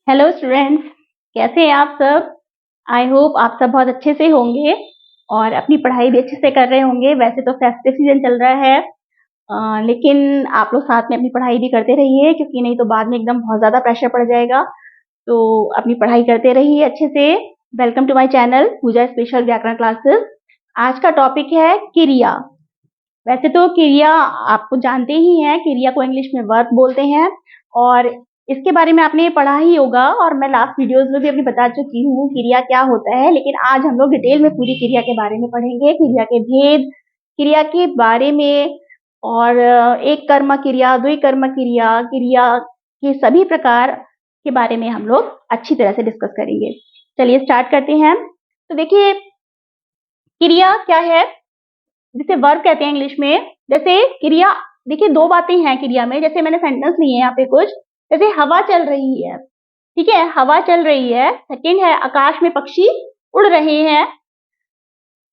Hello students, कैसे हैं आप सब। आई होप आप सब बहुत अच्छे से होंगे और अपनी पढ़ाई भी अच्छे से कर रहे होंगे। वैसे तो फेस्टिव सीजन चल रहा है, लेकिन आप लोग साथ में अपनी पढ़ाई भी करते रहिए, क्योंकि नहीं तो बाद में एकदम बहुत ज़्यादा प्रेशर पड़ जाएगा। तो अपनी पढ़ाई करते रहिए अच्छे से। Welcome to my channel Puja special व्याकरण क्लासेस। आज का टॉपिक है क्रिया। वैसे तो क्रिया आपको जानते ही हैं, क्रिया को इंग्लिश में वर्ब बोलते हैं और इसके बारे में आपने पढ़ा ही होगा और मैं लास्ट वीडियोस में भी अपनी बता चुकी हूँ क्रिया क्या होता है। लेकिन आज हम लोग डिटेल में पूरी क्रिया के बारे में पढ़ेंगे, क्रिया के भेद, क्रिया के बारे में, और एक कर्म क्रिया, द्वि कर्म क्रिया, क्रिया के सभी प्रकार के बारे में हम लोग अच्छी तरह से डिस्कस करेंगे। चलिए स्टार्ट करते हैं। तो देखिए, क्रिया क्या है, जिसे वर्ब कहते हैं इंग्लिश में। जैसे क्रिया, देखिए दो बातें हैं क्रिया में। जैसे मैंने सेंटेंस लिए यहाँ पे कुछ, जैसे हवा चल रही है, ठीक है, हवा चल रही है। सेकंड है आकाश में पक्षी उड़ रहे हैं।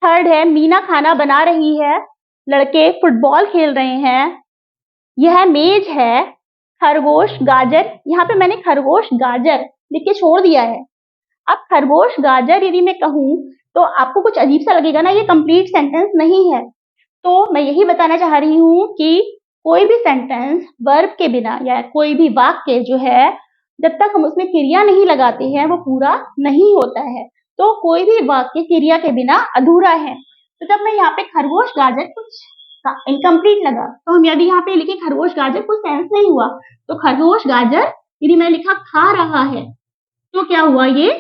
थर्ड है मीना खाना बना रही है, लड़के फुटबॉल खेल रहे हैं। यह मेज है, खरगोश गाजर, यहाँ पे मैंने खरगोश गाजर लिख के छोड़ दिया है। अब खरगोश गाजर यदि मैं कहूं तो आपको कुछ अजीब सा लगेगा ना, ये कंप्लीट सेंटेंस नहीं है। तो मैं यही बताना चाह रही हूँ कि कोई भी सेंटेंस वर्ब के बिना या कोई भी वाक्य जो है, जब तक हम उसमें क्रिया नहीं लगाते हैं वो पूरा नहीं होता है। तो कोई भी वाक्य क्रिया के बिना अधूरा है। तो जब मैं यहाँ पे खरगोश गाजर कुछ इनकम्प्लीट लगा, तो हम यदि यहाँ पे लिखे खरगोश गाजर, कुछ सेंस नहीं हुआ। तो खरगोश गाजर यदि मैंने लिखा खा रहा है, तो क्या हुआ, ये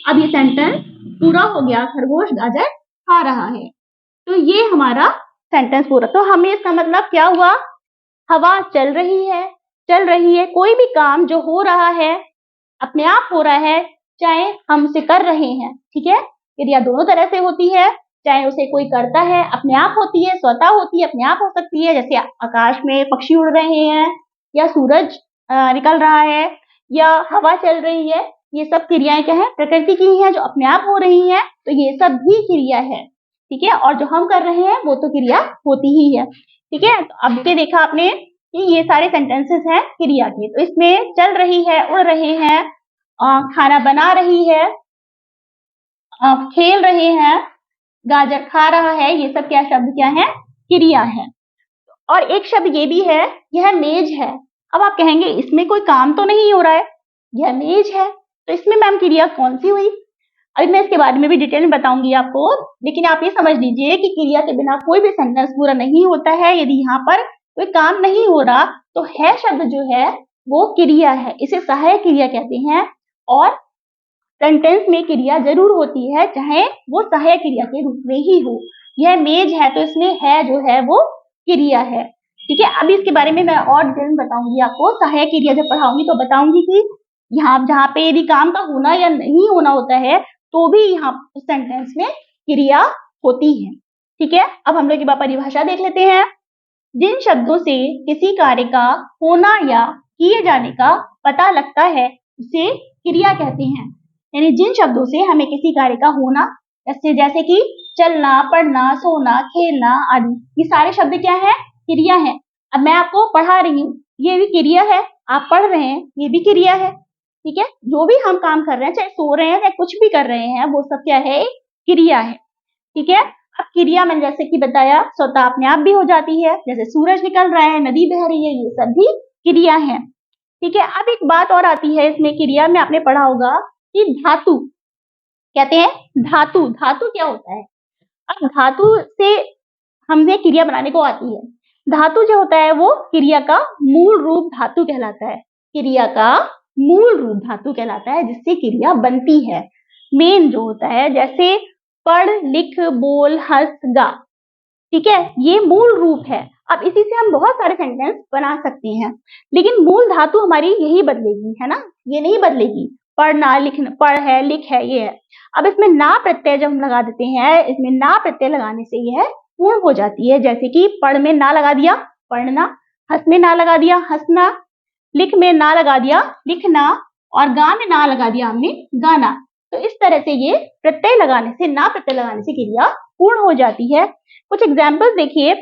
अब ये सेंटेंस पूरा हो गया, खरगोश गाजर खा रहा है। तो ये हमारा सेंटेंस पूरा। तो हमें इसका मतलब क्या हुआ, हवा चल रही है, चल रही है। कोई भी काम जो हो रहा है अपने आप हो रहा है, चाहे हम उसे कर रहे हैं, ठीक है। क्रिया दोनों तरह से होती है, चाहे उसे कोई करता है अपने आप होती है, स्वतः होती है, अपने आप हो सकती है। जैसे आकाश में पक्षी उड़ रहे हैं, या सूरज निकल रहा है, या हवा चल रही है। ये सब क्रियाएं क्या है, प्रकृति की हैं, जो अपने आप हो रही हैं। तो ये सब भी क्रिया है, ठीक है। और जो हम कर रहे हैं वो तो क्रिया होती ही है, ठीक है। तो अब के देखा आपने कि ये सारे सेंटेंसेस हैं क्रिया के। तो इसमें चल रही है, उड़ रहे हैं, खाना बना रही है, खेल रहे हैं, गाजर खा रहा है, ये सब क्या शब्द क्या है, क्रिया है। और एक शब्द ये भी है, यह मेज है। अब आप कहेंगे इसमें कोई काम तो नहीं हो रहा है, यह मेज है, तो इसमें मैम क्रिया कौन सी हुई। अभी मैं इसके बारे में भी डिटेल में बताऊंगी आपको, लेकिन आप ये समझ लीजिए कि क्रिया के बिना कोई भी सेंटेंस पूरा नहीं होता है। यदि यहाँ पर कोई काम नहीं हो रहा तो है शब्द जो है वो क्रिया है, इसे सहायक क्रिया कहते हैं। और सेंटेंस में क्रिया जरूर होती है, चाहे वो सहायक क्रिया के रूप में ही हो। यह मेज है, तो इसमें है जो है वो क्रिया है, ठीक है। अभी इसके बारे में मैं और डिटेल में बताऊंगी आपको। सहायक क्रिया जब पढ़ाऊंगी तो बताऊंगी कि यहाँ जहाँ पे यदि काम का होना या नहीं होना होता है, तो भी यहाँ उस सेंटेंस में क्रिया होती है, ठीक है। अब हम लोग की परिभाषा देख लेते हैं। जिन शब्दों से किसी कार्य का होना या किए जाने का पता लगता है उसे क्रिया कहते हैं। यानी जिन शब्दों से हमें किसी कार्य का होना, जैसे कि चलना, पढ़ना, सोना, खेलना आदि, ये सारे शब्द क्या है, क्रिया है। अब मैं आपको पढ़ा रही हूँ, ये भी क्रिया है। आप पढ़ रहे हैं, ये भी क्रिया है, ठीक है। जो भी हम काम कर रहे हैं, चाहे सो रहे हैं या कुछ भी कर रहे हैं, वो सब क्या है, क्रिया है, ठीक है। अब क्रिया मैंने जैसे कि बताया स्वतः अपने आप भी हो जाती है, जैसे सूरज निकल रहा है, नदी बह रही है, ये सब भी क्रिया है, ठीक है। अब एक बात और आती है इसमें क्रिया में, आपने पढ़ा होगा कि धातु कहते हैं। धातु, धातु क्या होता है। अब धातु से हमने क्रिया बनाने को आती है। धातु जो होता है वो क्रिया का मूल रूप धातु कहलाता है। क्रिया का मूल रूप धातु कहलाता है, जिससे क्रिया बनती है। मेन जो होता है, जैसे पढ़, लिख, बोल, हंस, गा, ठीक है, ये मूल रूप है। अब इसी से हम बहुत सारे सेंटेंस बना सकते हैं, लेकिन मूल धातु हमारी यही बदलेगी, है ना, ये नहीं बदलेगी। पढ़ना, लिखना, पढ़ है, लिख है, ये है। अब इसमें ना प्रत्यय जब हम लगा देते हैं, इसमें ना प्रत्यय लगाने से यह पूर्ण हो जाती है। जैसे कि पढ़ में ना लगा दिया, पढ़ना, हंस में ना लगा दिया, हंसना, लिख में ना लगा दिया, लिखना, और गा में ना लगा दिया हमने, गाना। तो इस तरह से ये प्रत्यय लगाने से, ना प्रत्यय लगाने से क्रिया पूर्ण हो जाती है। कुछ एग्जाम्पल्स देखिए।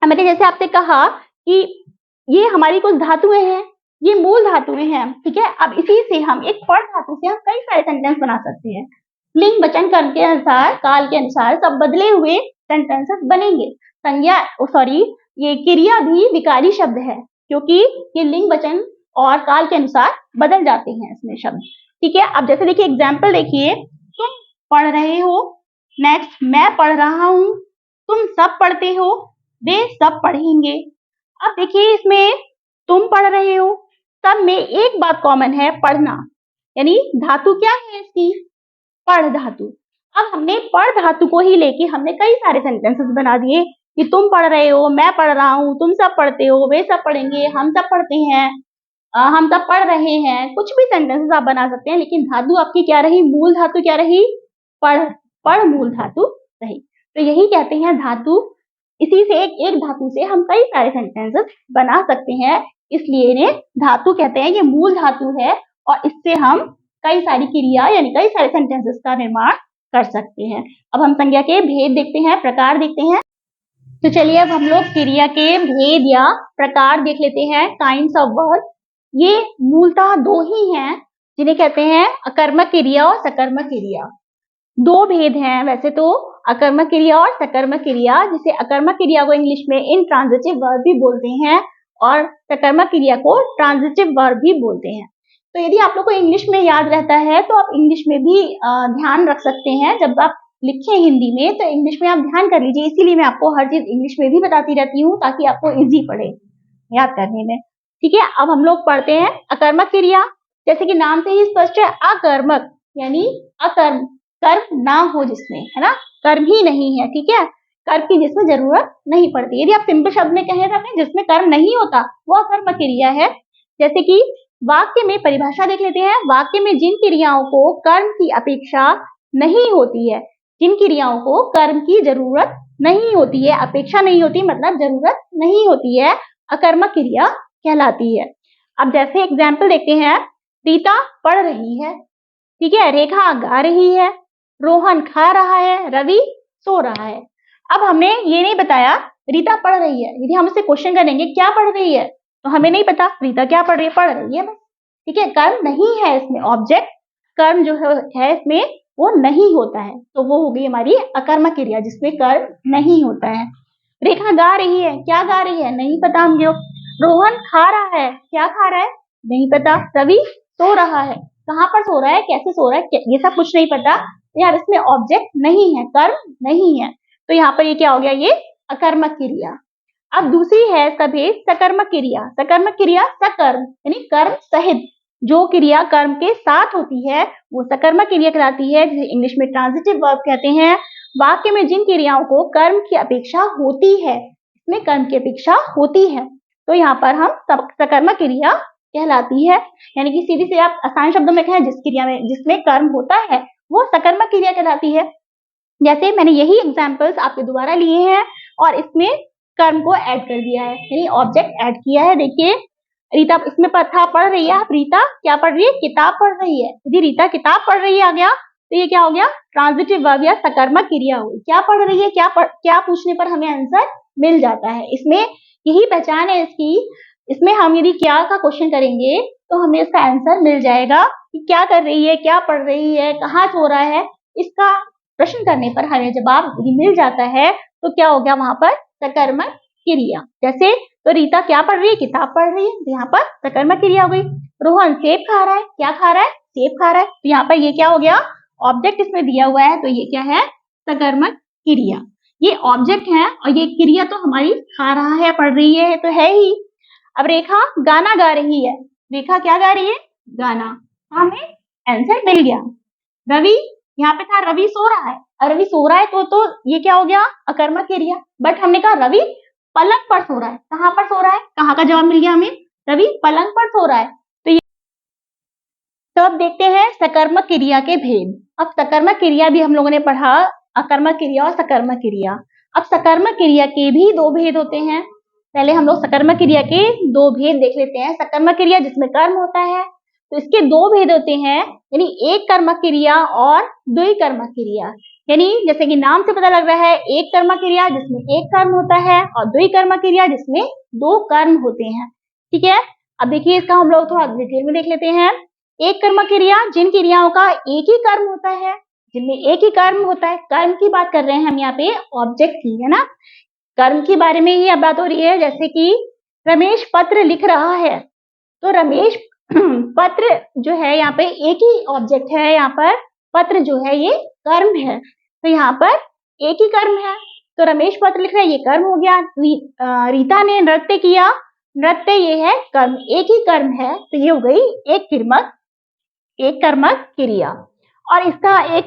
मैंने जैसे आपसे कहा कि ये हमारी कुछ धातुएं हैं, ये मूल धातुएं हैं, ठीक है। अब इसी से हम एक पड़ धातु से हम कई सारे सेंटेंस बना सकते हैं। लिंग वचन कर्म के अनुसार, काल के अनुसार सब बदले हुए सेंटेंसेस बनेंगे। संज्ञा सॉरी ये क्रिया भी विकारी शब्द है, क्योंकि ये लिंग वचन और काल के अनुसार बदल जाते हैं इसमें शब्द, ठीक है। अब जैसे देखिए एग्जाम्पल देखिए, तुम पढ़ रहे हो, नेक्स्ट मैं पढ़ रहा हूँ, तुम सब पढ़ते हो, वे सब पढ़ेंगे। अब देखिए इसमें तुम पढ़ रहे हो, सब में एक बात कॉमन है, पढ़ना, यानी धातु क्या है इसकी, पढ़ धातु। अब हमने पढ़ धातु को ही लेके हमने कई सारे सेंटेंसेस बना दिए कि तुम पढ़ रहे हो, मैं पढ़ रहा हूँ, तुम सब पढ़ते हो, वे सब पढ़ेंगे, हम सब पढ़ते हैं, हम सब पढ़ रहे हैं। कुछ भी सेंटेंसेस आप बना सकते हैं, लेकिन धातु आपकी क्या रही, मूल धातु क्या रही, पढ़। पढ़ मूल धातु रही। तो यही कहते हैं धातु, इसी से एक धातु से हम कई सारे सेंटेंसेस बना सकते हैं, इसलिए इन्हें धातु कहते हैं। ये मूल धातु है और इससे हम कई सारी क्रिया यानी कई सारे सेंटेंसेस का निर्माण कर सकते हैं। अब हम संज्ञा के भेद देखते हैं, प्रकार देखते हैं। तो चलिए अब हम लोग क्रिया के भेद या प्रकार देख लेते हैं, काइंड्स ऑफ वर्ड। ये मूलतः दो ही हैं, जिन्हें कहते हैं अकर्मक क्रिया और सकर्मक क्रिया। दो भेद हैं वैसे तो, अकर्मक क्रिया और सकर्मक क्रिया, जिसे अकर्मक क्रिया को इंग्लिश में इनट्रांजिटिव वर्ब भी बोलते हैं और सकर्मक क्रिया को ट्रांजिटिव वर्ब भी बोलते हैं। तो यदि आप लोग को इंग्लिश में याद रहता है तो आप इंग्लिश में भी ध्यान रख सकते हैं। जब आप लिखें हिंदी में तो इंग्लिश में आप ध्यान कर लीजिए, इसीलिए मैं आपको हर चीज इंग्लिश में भी बताती रहती हूँ ताकि आपको इजी पड़े याद करने में, ठीक है। अब हम लोग पढ़ते हैं अकर्मक क्रिया। जैसे कि नाम से ही स्पष्ट है, अकर्मक यानी अकर्म, कर्म ना हो जिसमें, है ना, कर्म ही नहीं है, ठीक है, कर्म की जिसमें जरूरत नहीं पड़ती। यदि आप सिंपल शब्द में कहें तो जिसमें कर्म नहीं होता वो अकर्मक क्रिया है। जैसे कि वाक्य में परिभाषा देख लेते हैं, वाक्य में जिन क्रियाओं को कर्म की अपेक्षा नहीं होती है, जिन क्रियाओं को कर्म की जरूरत नहीं होती है, अपेक्षा नहीं होती मतलब जरूरत नहीं होती है, अकर्मक क्रिया कहलाती है। अब जैसे एग्जाम्पल देखते हैं, रीता पढ़ रही है, ठीक है, रेखा गा रही है, रोहन खा रहा है, रवि सो रहा है। अब हमने ये नहीं बताया रीता पढ़ रही है, यदि हम इससे क्वेश्चन करेंगे क्या पढ़ रही है तो हमें नहीं पता रीता क्या पढ़ रही है, पढ़ रही है बस, ठीक है, कर्म नहीं है इसमें, ऑब्जेक्ट कर्म जो है इसमें वो नहीं होता है, तो वो हो गई हमारी अकर्मक क्रिया जिसमें कर्म नहीं होता है। रेखा गा रही है, क्या गा रही है नहीं पता हमको। रोहन खा रहा है, क्या खा रहा है नहीं पता। रवि सो रहा है, कहाँ पर सो रहा है, कैसे सो रहा है, ये सब कुछ नहीं पता। यार इसमें ऑब्जेक्ट नहीं है, कर्म नहीं है, तो यहाँ पर ये क्या हो गया, ये अकर्मक क्रिया। अब दूसरी है इसका भेद, सकर्मक क्रिया। सकर्मक क्रिया सकर्म यानी कर्म सहित, जो क्रिया कर्म के साथ होती है वो सकर्मक क्रिया कहलाती है, जिसे इंग्लिश में ट्रांजिटिव वर्ब कहते हैं। वाक्य में जिन क्रियाओं को कर्म की अपेक्षा होती है, इसमें कर्म की अपेक्षा होती है, तो यहाँ पर हम सकर्मक क्रिया कहलाती है। यानी कि सीधी से आप आसान शब्दों में कहें, जिस क्रिया में जिसमें कर्म होता है वो सकर्मक क्रिया कहलाती है। जैसे मैंने यही एग्जाम्पल्स आपके द्वारा लिए हैं और इसमें कर्म को ऐड कर दिया है, यानी ऑब्जेक्ट ऐड किया है। देखिए रीता इसमें था पढ़ रही है, आप रीता क्या पढ़ रही है, किताब पढ़ रही है। यदि रीता किताब पढ़ रही है आ गया तो ये क्या हो गया, ट्रांजिटिव वर्ब या सकर्मक क्रिया हुई। क्या पढ़ रही है, क्या पूछने पर हमें आंसर मिल जाता है। इसमें यही पहचान है इसकी, इसमें हम यदि क्या का क्वेश्चन करेंगे तो हमें इसका आंसर मिल जाएगा कि क्या कर रही है, क्या पढ़ रही है, कहाँ सो रहा है। इसका प्रश्न करने पर हमें जवाब यदि मिल जाता है तो क्या हो गया वहां पर सकर्मक क्रिया। जैसे तो रीता क्या पढ़ रही है, किताब पढ़ रही है, तो यहाँ पर सकर्मक क्रिया हो गई। रोहन सेब खा रहा है, क्या खा रहा है, सेब खा रहा है, तो यहाँ पर ये क्या हो गया, ऑब्जेक्ट इसमें दिया हुआ है तो ये क्या है, सकर्मक क्रिया। ये ऑब्जेक्ट है और ये क्रिया तो हमारी खा रहा है, पढ़ रही है तो है ही। अब रेखा गाना गा रही है, रेखा क्या गा रही है, गाना, हमें आंसर मिल गया। रवि यहाँ पे था रवि सो रहा है, और रवि सो रहा है तो ये क्या हो गया, अकर्मक क्रिया। बट हमने कहा रवि पलंग पर सो रहा है, कहाँ पर सो रहा है, कहाँ का जवाब मिल गया हमें, रवि पलंग पर सो रहा है। तो अब देखते हैं सकर्मक क्रिया के भेद। अब सकर्मक क्रिया भी हम लोगों ने पढ़ा, अकर्मक क्रिया और सकर्मक क्रिया। अब सकर्मक क्रिया के भी दो भेद होते हैं। पहले हम लोग सकर्मक क्रिया के दो भेद देख लेते हैं। सकर्मक क्रिया जिसमें कर्म होता है तो इसके दो भेद होते हैं, यानी एक कर्मक क्रिया और द्विकर्मक क्रिया। यानी जैसे कि नाम से पता लग रहा है, एक कर्मक क्रिया जिसमें एक कर्म होता है और द्विकर्मक क्रिया जिसमें दो कर्म होते हैं, ठीक है। अब देखिए इसका हम लोग थोड़ा डिटेल में देख लेते हैं। एक कर्मक क्रिया, जिन क्रियाओं का एक ही कर्म होता है, जिनमें एक ही कर्म होता है। कर्म की बात कर रहे हैं हम यहाँ पे, ऑब्जेक्ट की, है ना। कर्म के बारे में ही अब बात हो रही है। जैसे कि रमेश पत्र लिख रहा है, तो रमेश पत्र जो है यहाँ पे एक ही ऑब्जेक्ट है, यहाँ पर पत्र जो है ये कर्म है, तो यहाँ पर एक ही कर्म है। तो रमेश पत्र लिख रहा है, ये कर्म हो गया। रीता ने नृत्य किया, नृत्य ये है कर्म, एक ही कर्म है, तो ये हो गई एक कर्मक क्रिया। और इसका एक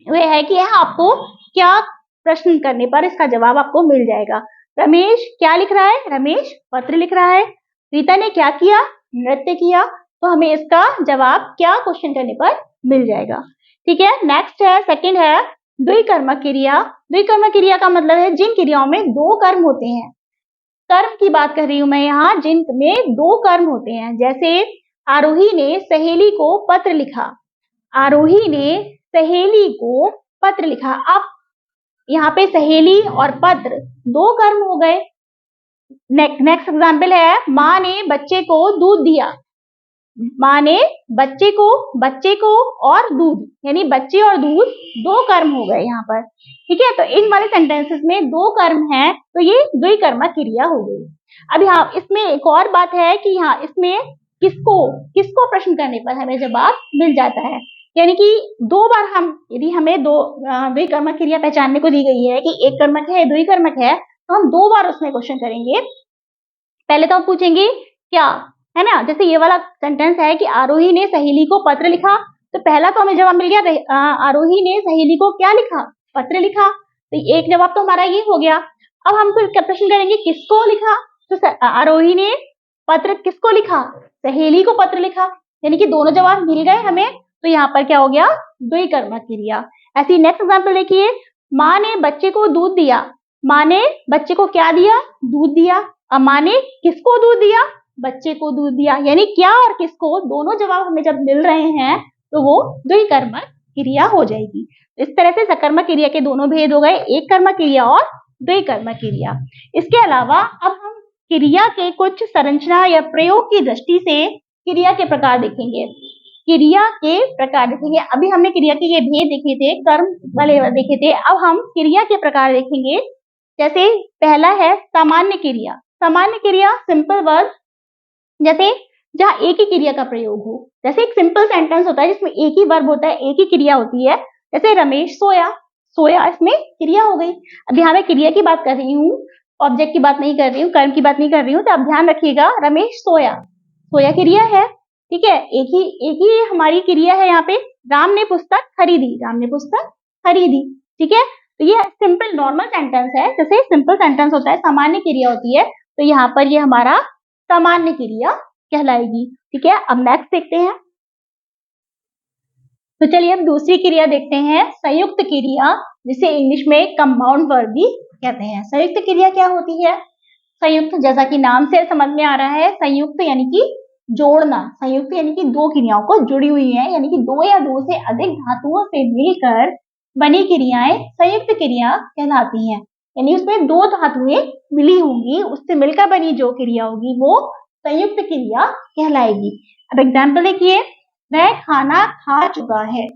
वे है कि आपको क्या प्रश्न करने पर इसका जवाब आपको मिल जाएगा। रमेश क्या लिख रहा है? रमेश पत्र लिख रहा है। रीता ने क्या किया? नृत्य किया। तो हमें इसका जवाब क्या क्वेश्चन करने पर मिल जाएगा। ठीक है, नेक्स्ट है, सेकंड है द्विकर्मक क्रिया। द्विकर्मक क्रिया का मतलब है जिन क्रियाओं में दो कर्म होते हैं। कर्म की बात कर रही हूं मैं यहाँ, जिनमें दो कर्म होते हैं। जैसे आरोही ने सहेली को पत्र लिखा, आरोही ने सहेली को पत्र लिखा। अब यहाँ पे सहेली और पत्र दो कर्म हो गए। नेक्स्ट एग्जाम्पल है, माँ ने बच्चे को दूध दिया। माँ ने बच्चे को और दूध, यानी बच्चे और दूध दो कर्म हो गए यहाँ पर। ठीक है, तो इन वाले सेंटेंसेस में दो कर्म है, तो ये द्विकर्मक क्रिया हो गई। अब यहाँ इसमें एक और बात है कि यहाँ इसमें किसको प्रश्न करने पर हमें जवाब मिल जाता है। यानी कि दो बार यदि हमें दो द्विकर्मक क्रिया पहचानने को दी गई है कि एक कर्मक है, द्विकर्मक है, तो हम दो बार उसमें क्वेश्चन करेंगे। पहले तो हम पूछेंगे क्या, है ना। जैसे ये वाला सेंटेंस है कि आरोही ने सहेली को पत्र लिखा, तो पहला तो हमें जवाब मिल गया, आरोही ने सहेली को क्या लिखा? पत्र लिखा। तो एक जवाब तो हमारा ये हो गया। अब हम फिर प्रश्न करेंगे किसको लिखा, तो आरोही ने पत्र किसको लिखा? सहेली को पत्र लिखा, यानी कि दोनों जवाब मिल गए हमें। तो यहाँ पर क्या हो गया? द्विकर्मक क्रिया। ऐसी नेक्स्ट एग्जाम्पल देखिए, माँ ने बच्चे को दूध दिया। माँ ने बच्चे को क्या दिया? दूध दिया। अब माँ ने किसको दूध दिया? बच्चे को दूध दिया। यानी क्या और किसको, दोनों जवाब हमें जब मिल रहे हैं तो वो द्विकर्मक क्रिया हो जाएगी। इस तरह से सकर्मक क्रिया के दोनों भेद हो गए, एक कर्मक क्रिया और द्विकर्मक क्रिया। इसके अलावा अब हम क्रिया के कुछ संरचना या प्रयोग की दृष्टि से क्रिया के प्रकार देखेंगे। क्रिया के प्रकार देखेंगे। अभी हमने क्रिया के ये भेद देखे थे, कर्म वाले देखे थे, अब हम क्रिया के प्रकार देखेंगे। जैसे पहला है सामान्य क्रिया। सामान्य क्रिया सिंपल वर्ब, जैसे जहाँ एक ही क्रिया का प्रयोग हो। जैसे एक सिंपल सेंटेंस होता है जिसमें एक ही वर्ब होता है, एक ही क्रिया होती है। जैसे रमेश सोया, सोया इसमें क्रिया हो गई। अब यहाँ मैं क्रिया की बात कर रही हूँ, ऑब्जेक्ट की बात नहीं कर रही हूँ, कर्म की बात नहीं कर रही हूँ। तो आप ध्यान रखिएगा, रमेश सोया, सोया क्रिया है। ठीक है, एक ही हमारी क्रिया है यहाँ पे। राम ने पुस्तक खरीदी, राम ने पुस्तक खरीदी। ठीक है, तो ये सिंपल नॉर्मल सेंटेंस है। जैसे सिंपल सेंटेंस होता है, सामान्य क्रिया होती है, तो यहाँ पर ये हमारा सामान्य क्रिया कहलाएगी। ठीक है, अब नेक्स्ट देखते हैं। तो चलिए अब दूसरी क्रिया देखते हैं, संयुक्त क्रिया, जिसे इंग्लिश में कंपाउंड वर्ब भी कहते हैं। संयुक्त क्रिया क्या होती है? संयुक्त, जैसा कि नाम से समझ में आ रहा है, संयुक्त यानी कि जोड़ना। संयुक्त यानी कि दो क्रियाओं को जुड़ी हुई है, यानी कि दो या दो से अधिक धातुओं से मिलकर बनी क्रियाएं संयुक्त क्रिया कहलाती हैं। यानी उसमें दो धातुएं मिली होंगी, उससे मिलकर बनी जो क्रिया होगी वो संयुक्त क्रिया कहलाएगी। अब एग्जाम्पल देखिए, वह खाना खा चुका है।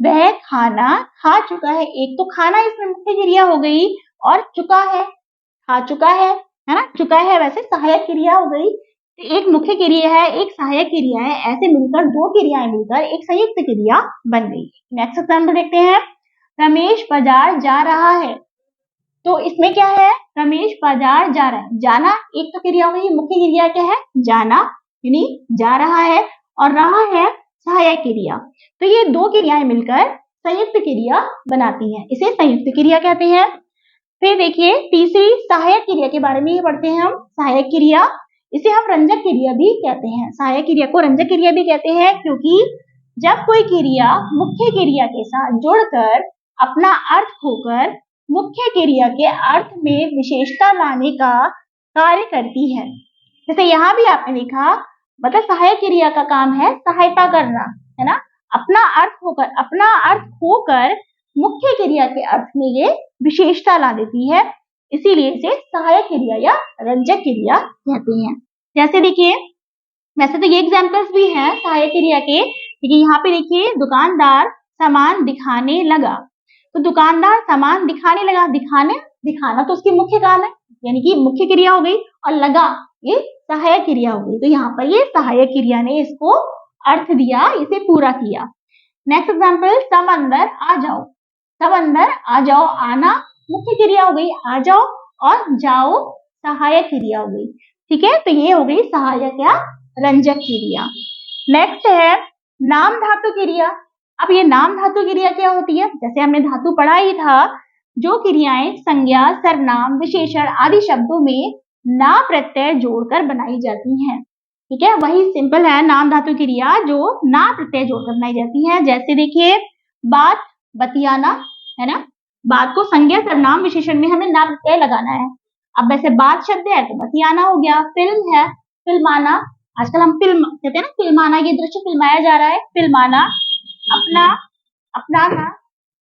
वह खाना खा चुका है। एक तो खाना इसमें मुख्य क्रिया हो गई, और चुका है, खा चुका है ना। चुका है वैसे सहायक क्रिया हो गई। एक मुख्य क्रिया है, एक सहायक क्रिया है, ऐसे मिलकर दो क्रियाएं मिलकर एक संयुक्त क्रिया बन गई। नेक्स्ट एग्जाम्पल देखते हैं, रमेश बाजार जा रहा है। तो इसमें क्या है? रमेश बाजार जा रहा है। जाना एक तो क्रिया हो गई, मुख्य क्रिया क्या है? जाना, यानी जा रहा है, और रहा है सहायक क्रिया। तो ये दो क्रियाएं मिलकर संयुक्त क्रिया बनाती हैं, इसे संयुक्त क्रिया कहते हैं। फिर देखिए तीसरी सहायक क्रिया के बारे में ही पढ़ते हैं हम। सहायक क्रिया, इसे हम रंजक क्रिया भी कहते हैं। सहायक क्रिया को रंजक क्रिया भी कहते हैं, क्योंकि जब कोई क्रिया मुख्य क्रिया के साथ जुड़कर अपना अर्थ खोकर मुख्य क्रिया के अर्थ में विशेषता लाने का कार्य करती है। जैसे यहाँ भी आपने देखा, मतलब सहायक क्रिया का काम है सहायता करना, है ना। अपना अर्थ खोकर मुख्य क्रिया के अर्थ में ये विशेषता ला देती है, इसीलिए इसे सहायक क्रिया या रंजक क्रिया कहते हैं। जैसे देखिए, वैसे तो ये एग्जाम्पल्स भी हैं सहायक क्रिया के, लेकिन यहाँ पे देखिए दुकानदार सामान दिखाने लगा। तो दुकानदार सामान दिखाने लगा, दिखाना तो उसकी मुख्य काम है, यानी कि मुख्य क्रिया हो गई, और लगा ये सहायक क्रिया हो गई। तो यहाँ पर ये सहायक क्रिया ने इसको अर्थ दिया, इसे पूरा किया। नेक्स्ट एग्जाम्पल, सब अंदर आ जाओ। सब अंदर आ जाओ, आना मुख्य क्रिया हो गई, आ जाओ, और जाओ सहायक क्रिया हो गई। ठीक है, तो ये हो गई सहायक या रंजक क्रिया। नेक्स्ट है नाम धातु क्रिया। अब ये नाम धातु क्रिया क्या होती है? जैसे हमने धातु पढ़ा ही था, जो क्रियाएं संज्ञा, सर्वनाम, विशेषण आदि शब्दों में ना प्रत्यय जोड़कर बनाई जाती हैं। ठीक है, वही सिंपल है नाम धातु क्रिया जो ना प्रत्यय जोड़कर बनाई जाती है। जैसे देखिए बात, बतियाना, है ना, बात को संज्ञा, सर्वनाम, विशेषण में हमें ना प्रत्यय लगाना है। अब वैसे बात शब्द है तो बतियाना हो गया। फिल्म है, फिल्माना, आजकल हम फिल्म कहते हैं ना, फिल्माना, ये दृश्य फिल्माया जा रहा है, फिल्माना। अपना, अपनाना,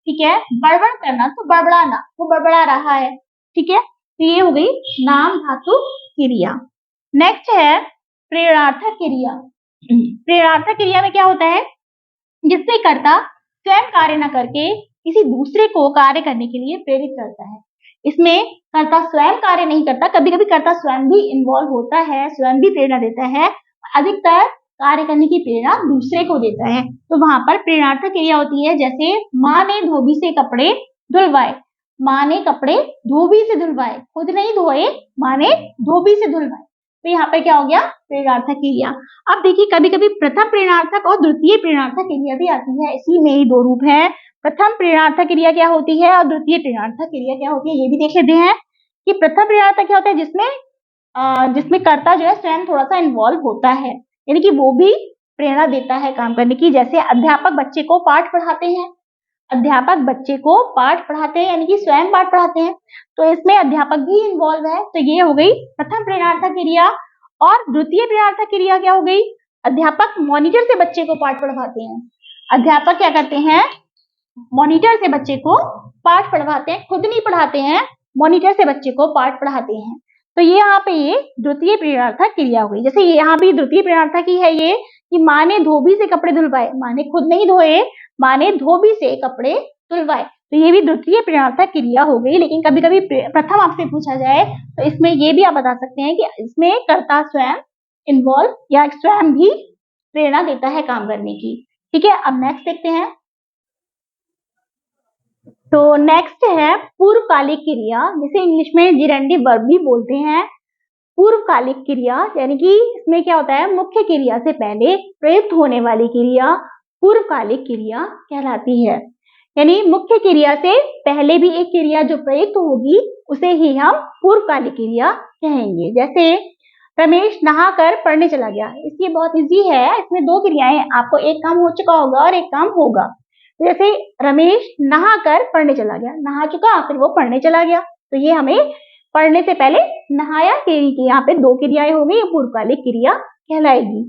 ठीक है। बड़बड़ करना तो बड़बड़ाना, वो बड़बड़ा रहा है। ठीक है, तो ये हो गई नाम धातु क्रिया। नेक्स्ट है प्रेरणार्थक क्रिया। प्रेरणार्थक क्रिया में क्या होता है? जिससे कर्ता स्वयं कार्य न करके किसी दूसरे को कार्य करने के लिए प्रेरित करता है। इसमें कर्ता स्वयं कार्य नहीं करता, कभी कभी कर्ता स्वयं भी इन्वॉल्व होता है, स्वयं भी प्रेरणा देता है, अधिकतर कार्य करने की प्रेरणा दूसरे को देता है। तो वहां पर प्रेरणार्थक क्रिया होती है। जैसे माँ ने धोबी से कपड़े धुलवाए, माँ ने कपड़े धोबी से धुलवाए, खुद नहीं धोए, माँ ने धोबी से धुलवाए। तो यहाँ पे क्या हो गया? प्रेरणार्थक क्रिया। अब देखिए कभी कभी प्रथम प्रेरणार्थक और द्वितीय प्रेरणार्थक क्रिया भी आती है, इसी में ही दो रूप है। प्रथम प्रेरणार्थक क्रिया क्या होती है और द्वितीय प्रेरणार्थक क्रिया क्या होती है, ये भी देख लेते हैं कि प्रथम प्रेरणार्थक क्या होता है, जिसमें कर्ता जो है स्वयं थोड़ा सा इन्वॉल्व होता है, यानी कि वो भी प्रेरणा देता है काम करने की। जैसे अध्यापक बच्चे को पाठ पढ़ाते हैं, अध्यापक बच्चे को पाठ पढ़ाते हैं, यानी कि स्वयं पाठ पढ़ाते हैं, तो इसमें अध्यापक भी इन्वॉल्व है। तो ये हो गई प्रथम प्रेरणार्थक क्रिया। और द्वितीय प्रेरणार्थक क्रिया क्या हो गई? अध्यापक मॉनिटर से बच्चे को पाठ पढ़वाते हैं। अध्यापक क्या करते हैं? मॉनिटर से बच्चे को पाठ पढ़वाते हैं, खुद नहीं पढ़ाते हैं, मॉनिटर से बच्चे को पाठ पढ़ाते हैं। तो ये यहाँ पे ये द्वितीय प्रेरणार्थक क्रिया हो गई। जैसे यहाँ भी द्वितीय प्रेरणार्थक की है ये कि माँ ने धोबी से कपड़े धुलवाए, माँ ने खुद नहीं धोए, माँ ने धोबी से कपड़े धुलवाए। तो ये भी द्वितीय प्रेरणार्थक क्रिया हो गई। लेकिन कभी कभी प्रथम आपसे पूछा जाए तो इसमें ये भी आप बता सकते हैं कि इसमें कर्ता स्वयं इन्वॉल्व या स्वयं भी प्रेरणा देता है काम करने की। ठीक है, अब नेक्स्ट देखते हैं। तो नेक्स्ट है पूर्वकालिक क्रिया, जिसे इंग्लिश में जिरेंडी वर्ब भी बोलते हैं। पूर्वकालिक क्रिया यानी कि इसमें क्या होता है, मुख्य क्रिया से पहले प्रयुक्त होने वाली क्रिया पूर्वकालिक क्रिया कहलाती है। यानी मुख्य क्रिया से पहले भी एक क्रिया जो प्रयुक्त होगी उसे ही हम पूर्वकालिक क्रिया कहेंगे। जैसे रमेश नहाकर पढ़ने चला गया, इसलिए बहुत इजी है, इसमें दो क्रियाएं, आपको एक काम हो चुका होगा और एक काम होगा। जैसे रमेश नहाकर पढ़ने चला गया, नहा चुका फिर वो पढ़ने चला गया, तो ये हमें पढ़ने से पहले नहाया क्रिया की यहाँ पे दो क्रियाएं होंगी, ये पूर्वकालिक क्रिया कहलाएगी।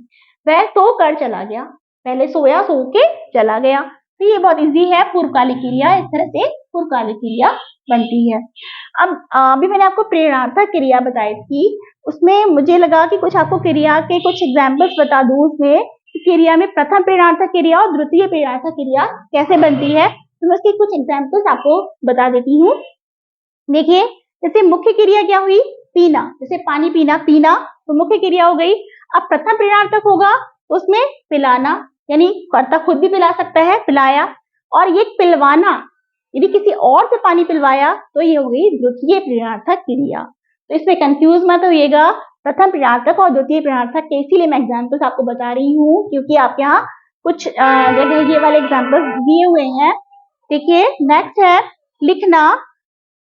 वह सो कर चला गया, पहले सोया, सो के चला गया, तो ये बहुत इजी है पूर्वकालिक क्रिया, इस तरह से पूर्वकालिक क्रिया बनती है। अब अभी मैंने आपको प्रेरणार्थक क्रिया बताई थी, उसमें मुझे लगा कि कुछ आपको क्रिया के कुछ एग्जाम्पल्स बता दूं उसमें क्रिया में प्रथम प्रेरणार्थक क्रिया और द्वितीय प्रेरणार्थक क्रिया कैसे बनती है, तो मैं उसके कुछ एग्जाम्पल्स आपको बता देती हूँ। देखिए जैसे मुख्य क्रिया क्या हुई, पीना, जैसे पानी पीना, पीना तो मुख्य क्रिया हो गई। अब प्रथम प्रेरणार्थक होगा तो उसमें पिलाना, यानी कर्ता खुद भी पिला सकता है, पिलाया। और ये पिलवाना, यदि किसी और से पानी पिलवाया तो ये हो गई द्वितीय प्रेरणार्थक क्रिया। तो इसमें कंफ्यूज मत होइएगा, प्रथम प्रेरणार्थक और द्वितीय प्रेरणार्थक के, इसीलिए मैं एग्जाम्पल्स आपको बता रही हूँ क्योंकि आप यहाँ कुछ जगह ये वाले एग्जाम्पल्स दिए हुए हैं। देखिए नेक्स्ट है लिखना,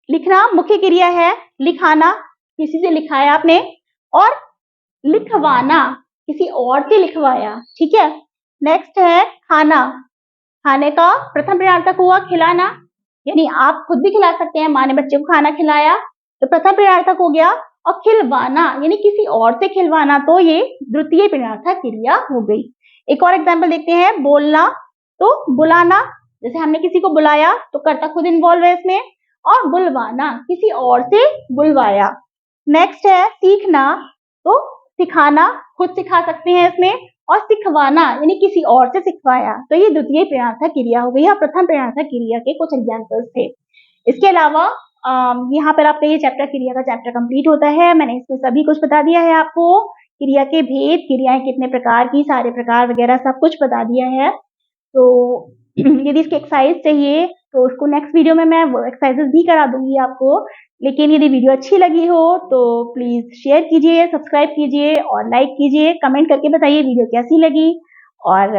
लिखना मुख्य क्रिया है, लिखाना किसी से लिखाया आपने, और लिखवाना किसी और से लिखवाया। ठीक है, नेक्स्ट है खाना, खाने का प्रथम प्रेरणार्थक हुआ खिलाना, यानी आप खुद भी खिला सकते हैं, माँ ने बच्चे को खाना खिलाया तो प्रथम प्रेरणार्थक हो गया। और खिलवाना यानी किसी और से खिलवाना, तो ये द्वितीय प्रेरणार्थक क्रिया हो गई। एक और एग्जाम्पल देखते हैं, बोलना तो बुलाना, जैसे हमने किसी को बुलाया तो कर्ता खुद इन्वॉल्व है इसमें, और बुलवाना किसी और से बुलवाया। नेक्स्ट है सीखना, तो सिखाना, खुद सिखा सकते हैं इसमें, और सिखवाना यानी किसी और से सिखवाया, तो ये द्वितीय प्रियार्थ क्रिया हो गई और प्रथम प्रियार्थ क्रिया के कुछ एग्जाम्पल्स थे। इसके अलावा यहाँ पर आपका ये चैप्टर क्रिया का चैप्टर कंप्लीट होता है। मैंने इसमें सभी कुछ बता दिया है आपको, क्रिया के भेद, क्रियाएं कितने प्रकार की, सारे प्रकार वगैरह सब कुछ बता दिया है। तो यदि इसकी एक्सरसाइज चाहिए तो उसको नेक्स्ट वीडियो में मैं वो एक्सरसाइजेस भी करा दूंगी आपको। लेकिन यदि वीडियो अच्छी लगी हो तो प्लीज शेयर कीजिए, सब्सक्राइब कीजिए और लाइक कीजिए। कमेंट करके बताइए वीडियो कैसी लगी और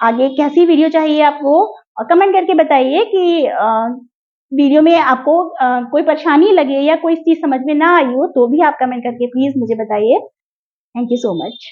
आगे कैसी वीडियो चाहिए आपको, और कमेंट करके बताइए कि वीडियो में आपको कोई परेशानी लगे या कोई चीज समझ में ना आई हो तो भी आप कमेंट करके प्लीज मुझे बताइए। Thank you so much.